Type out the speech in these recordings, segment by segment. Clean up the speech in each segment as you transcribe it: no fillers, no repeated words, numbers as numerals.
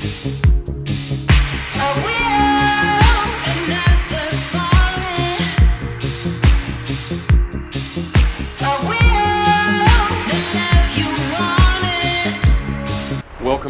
Welcome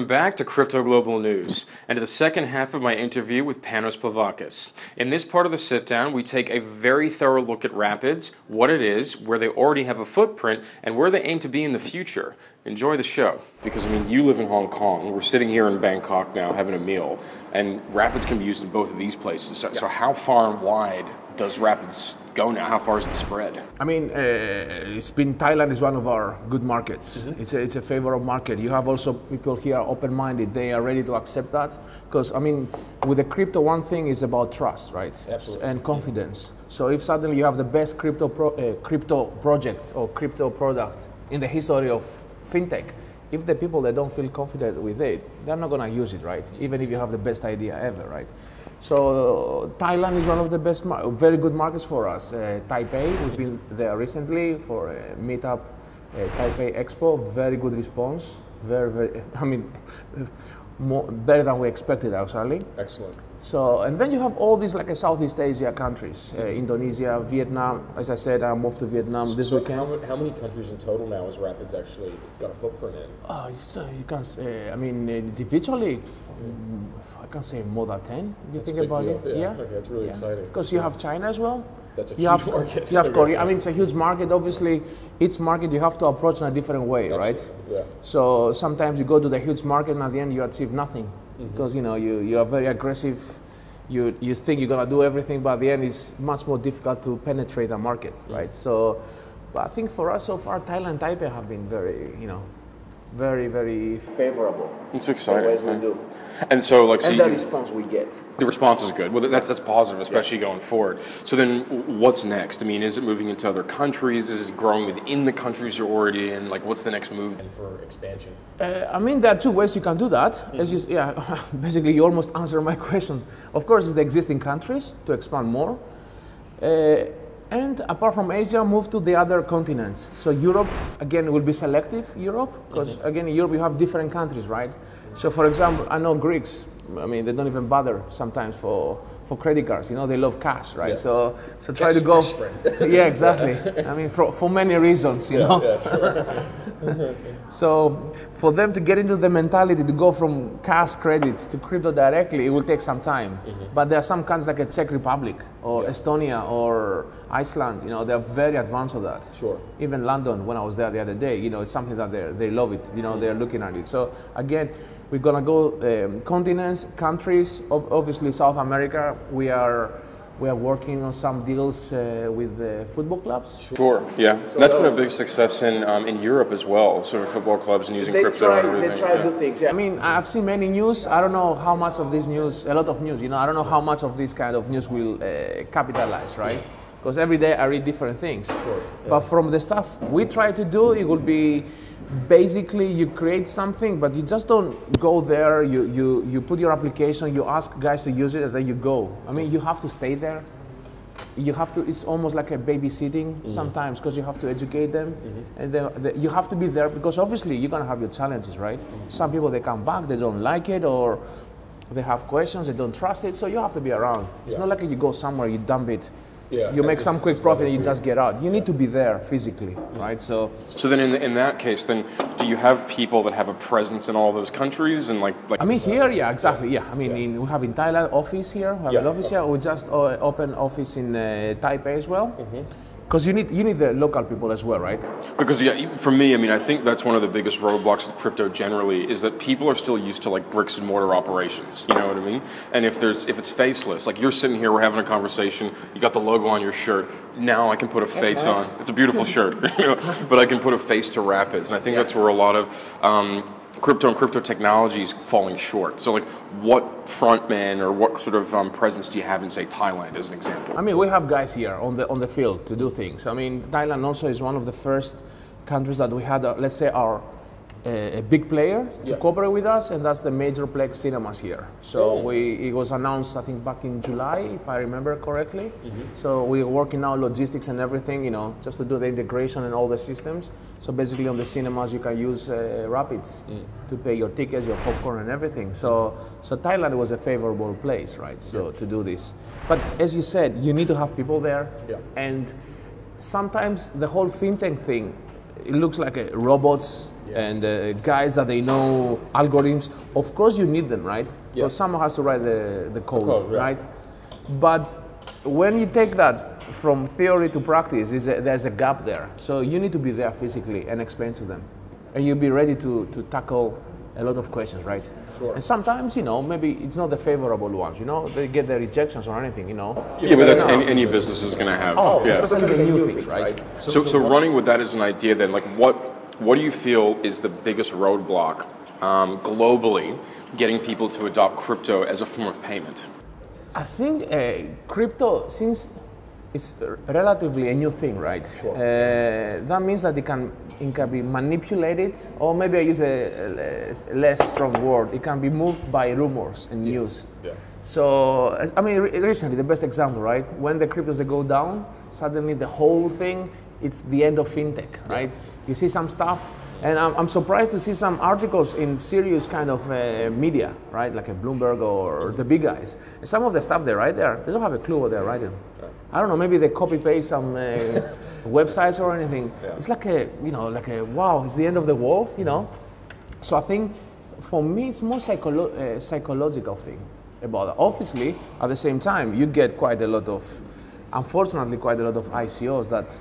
back to Crypto Global News, and to the second half of my interview with Panos Pavlakis. In this part of the sit-down, we take a very thorough look at Rapidz, what it is, where they already have a footprint, and where they aim to be in the future. Enjoy the show. Because, I mean, you live in Hong Kong, we're sitting here in Bangkok now having a meal, and Rapidz can be used in both of these places. So how far and wide does Rapidz go now? How far is it spread? I mean, Thailand is one of our good markets. Mm-hmm. It's a favorable market. You have also people here open-minded. They are ready to accept that. Because, I mean, with the crypto, one thing is about trust, right? Absolutely. And confidence. So if suddenly you have the best crypto project or crypto product in the history of fintech, if the people that don't feel confident with it, they're not going to use it, right? Even if you have the best idea ever, right? So Thailand is one of the best, very good markets for us. Taipei, we've been there recently for a meetup, Taipei Expo. Very good response. Very. I mean, better than we expected actually. Excellent. So, and then you have all these like Southeast Asia countries, Indonesia, Vietnam. As I said, I moved to Vietnam this weekend. How many countries in total now has Rapidz actually got a footprint in? Oh, you can say, I mean, individually, I can say more than 10. You think about it? Yeah. Okay, that's really exciting. Because you have China as well. That's a huge market. You have Korea. I mean, it's a huge market. Obviously, each market you have to approach in a different way, right? Yeah. So sometimes you go to the huge market and at the end you achieve nothing because you are very aggressive. You think you're gonna do everything, but at the end it's much more difficult to penetrate a market, right? So, but I think for us so far, Thailand, Taipei have been very, very favorable. It's exciting. Always we do. And so, like, and the response we get. The response is good. Well, that's positive, especially going forward. So then, what's next? I mean, is it moving into other countries? Is it growing within the countries you're already in? Like, what's the next move for expansion? I mean, there are two ways you can do that. As you, basically, you almost answered my question. Of course, it's the existing countries to expand more. And apart from Asia, move to the other continents. So Europe, again, will be selective, Europe, because again, in Europe you have different countries, right? So for example, I know Greeks, I mean, they don't even bother sometimes for credit cards, they love cash, right? Yeah. So try to go, yeah, exactly. I mean, for many reasons, Yeah, sure. So for them to get into the mentality to go from cash credit to crypto directly, it will take some time. But there are some countries like the Czech Republic or Estonia or Iceland, they are very advanced on that. Sure. Even London, when I was there the other day, it's something that they love it. They're looking at it. So again, we're gonna go continents, countries. Obviously, South America. We are working on some deals with football clubs. Sure, yeah. So that's been a big success in Europe as well, sort of football clubs and using crypto and everything. They try to do things, yeah. I mean, I've seen many news. I don't know how much of this news, a lot of news, I don't know how much of this kind of news will capitalize, right? Because every day I read different things. Sure. Yeah. But from the stuff we try to do, it will be basically you create something, but you just don't go there, you put your application, you ask guys to use it, and then you go. I mean, you have to stay there. You have to, it's almost like a babysitting sometimes, because you have to educate them. And you have to be there, because obviously you're gonna have your challenges, right? Some people, they come back, they don't like it, or they have questions, they don't trust it, so you have to be around. It's not like you go somewhere, you dump it. You make some quick profit and you just get out. You need to be there physically, right? So then in that case, then do you have people that have a presence in all those countries and like? I mean, here, yeah, exactly, yeah. I mean, we have in Thailand office here. We have an office here. We just open office in Taipei as well. Because you need the local people as well, right? Because for me, I mean, I think that's one of the biggest roadblocks with crypto generally is that people are still used to like bricks and mortar operations. You know what I mean? And if it's faceless, like you're sitting here, we're having a conversation, you got the logo on your shirt. Now I can put a face on. It's a beautiful shirt, but I can put a face to Rapidz, and I think that's where a lot of crypto and crypto technologies falling short. So like what front man or what sort of presence do you have in, say, Thailand as an example? I mean, we have guys here on the field to do things. I mean, Thailand also is one of the first countries that we had, let's say, our a big player to cooperate with us, and that's the Major Plex Cinemas here. So it was announced, I think, back in July, if I remember correctly. So we're working now logistics and everything, you know, just to do the integration and all the systems. So basically on the cinemas you can use Rapidz to pay your tickets, your popcorn and everything. So Thailand was a favorable place, right? So to do this. But as you said, you need to have people there, and sometimes the whole fintech thing, it looks like robots and guys that they know algorithms. Of course you need them, right? Because someone has to write the code, right? But when you take that from theory to practice, there's a gap there. So you need to be there physically and explain to them. And you'll be ready to tackle a lot of questions, right? Sure. And sometimes, you know, maybe it's not the favorable ones, you know, they get the rejections or anything, you know. Yeah, but that's any business is going to have. Especially the new things, right? So running with that as an idea then, like what do you feel is the biggest roadblock globally getting people to adopt crypto as a form of payment? I think crypto, since it's relatively a new thing, right? Sure. That means that it can be manipulated, or maybe I use a less strong word. It can be moved by rumors and news. So, I mean, recently, the best example, right? When the cryptos they go down, suddenly the whole thing, it's the end of fintech, right? You see some stuff, and I'm surprised to see some articles in serious kind of media, right? Like a Bloomberg or the big guys. And some of the stuff they write there, they don't have a clue what they're writing. I don't know, maybe they copy-paste some websites or anything. It's like wow, it's the end of the world, you know? So I think, for me, it's more psychological thing about it. Obviously, at the same time, you get unfortunately, quite a lot of ICOs that,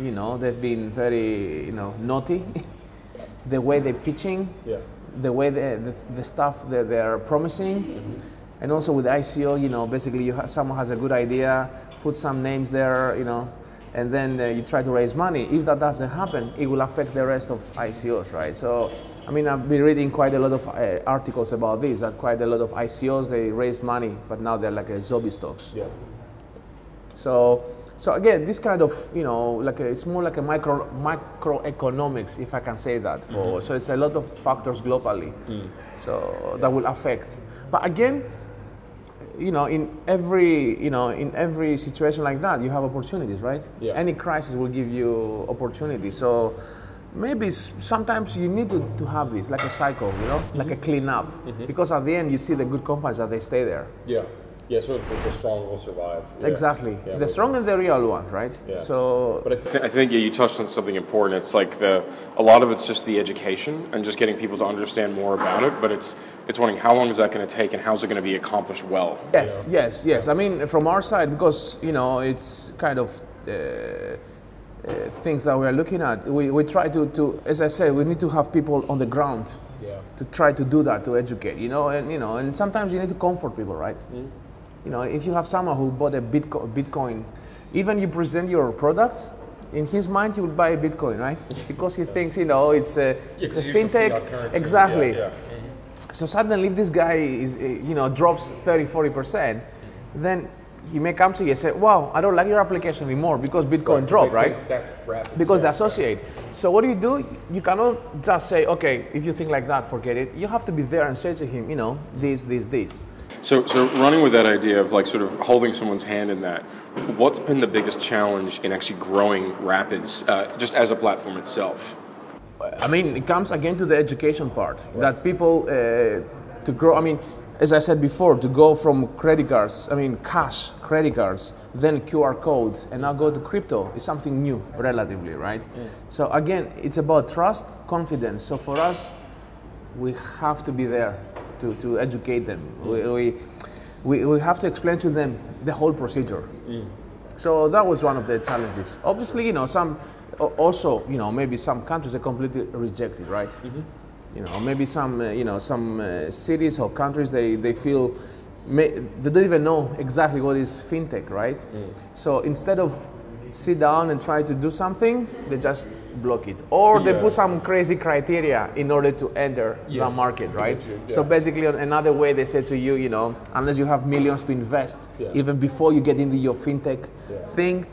you know, they've been very, you know, naughty. The way they're pitching, the way the stuff that they're promising. And also with ICO, you know, basically someone has a good idea, put some names there, you know, and then you try to raise money. If that doesn't happen, it will affect the rest of ICOs, right? So, I mean, I've been reading quite a lot of articles about this, that quite a lot of ICOs, they raised money, but now they're like zombie stocks. So again, this kind of, you know, it's more like a microeconomics, if I can say that. So it's a lot of factors globally, so that will affect. But again, you know, in every situation like that, you have opportunities, right? Any crisis will give you opportunities. So maybe sometimes you need to have this, like a cycle, you know, like a clean up, because at the end you see the good companies that they stay there. Yeah, so the strong will survive. Exactly. The strong and the real ones, right? So, but I think you touched on something important. It's like a lot of it's just the education and just getting people to understand more about it. But it's wondering how long is that going to take and how's it going to be accomplished well? Yes. I mean, from our side, because, you know, it's kind of things that we are looking at. We try to, as I said, we need to have people on the ground to try to do that, to educate. You know, and sometimes you need to comfort people, right? You know, if you have someone who bought a Bitcoin, even you present your products, in his mind he would buy a Bitcoin, right? Because he thinks, you know, it's a fintech. Exactly. So suddenly if this guy is, you know, drops 30-40%, then he may come to you and say, wow, I don't like your application anymore because Bitcoin dropped, right? That's because they associate. So what do? You cannot just say, okay, if you think like that, forget it. You have to be there and say to him, you know, this. So running with that idea of like sort of holding someone's hand in that, what's been the biggest challenge in actually growing Rapidz just as a platform itself? I mean, it comes again to the education part, that people to grow, I mean, as I said before, to go from credit cards, I mean cash, credit cards, then QR codes, and now go to crypto is something new, relatively, right? So again, it's about trust, confidence. So for us, we have to be there to educate them. We have to explain to them the whole procedure. So that was one of the challenges. Obviously, you know, also, you know, maybe some countries are completely rejected, right? You know, maybe some cities or countries they feel they don't even know exactly what is fintech, right? So instead of sit down and try to do something, they just block it, or they put some crazy criteria in order to enter the market, right? So basically, another way they say to you, you know, unless you have millions to invest, even before you get into your fintech thing,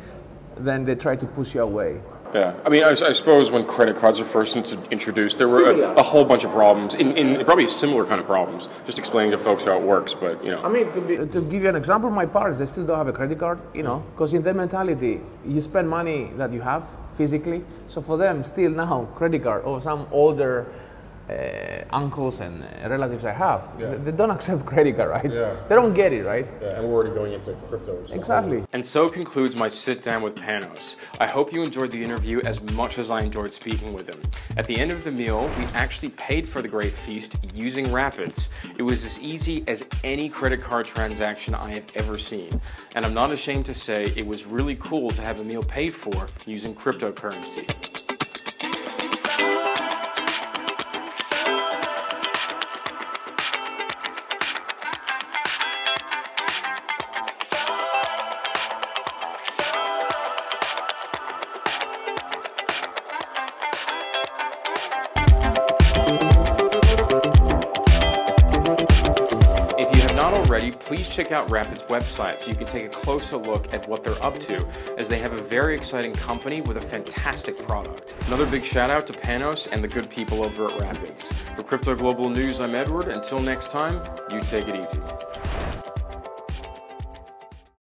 then they try to push you away. Yeah, I mean, I suppose when credit cards were first introduced, there were a whole bunch of problems, in probably similar kind of problems, just explaining to folks how it works, but, you know. I mean, to give you an example, my parents, they still don't have a credit card, you know, because in their mentality, you spend money that you have physically, so for them, still now, credit card, or some older uncles and relatives I have, they don't accept credit card, right? Yeah. They don't get it, right? Yeah, and we're already going into crypto. So. Exactly. And so concludes my sit down with Panos. I hope you enjoyed the interview as much as I enjoyed speaking with him. At the end of the meal, we actually paid for the great feast using Rapidz. It was as easy as any credit card transaction I have ever seen. And I'm not ashamed to say it was really cool to have a meal paid for using cryptocurrency. Already, please check out Rapid's website so you can take a closer look at what they're up to, as they have a very exciting company with a fantastic product. Another big shout out to Panos and the good people over at Rapidz. For Crypto Global News, I'm Edward. Until next time, you take it easy.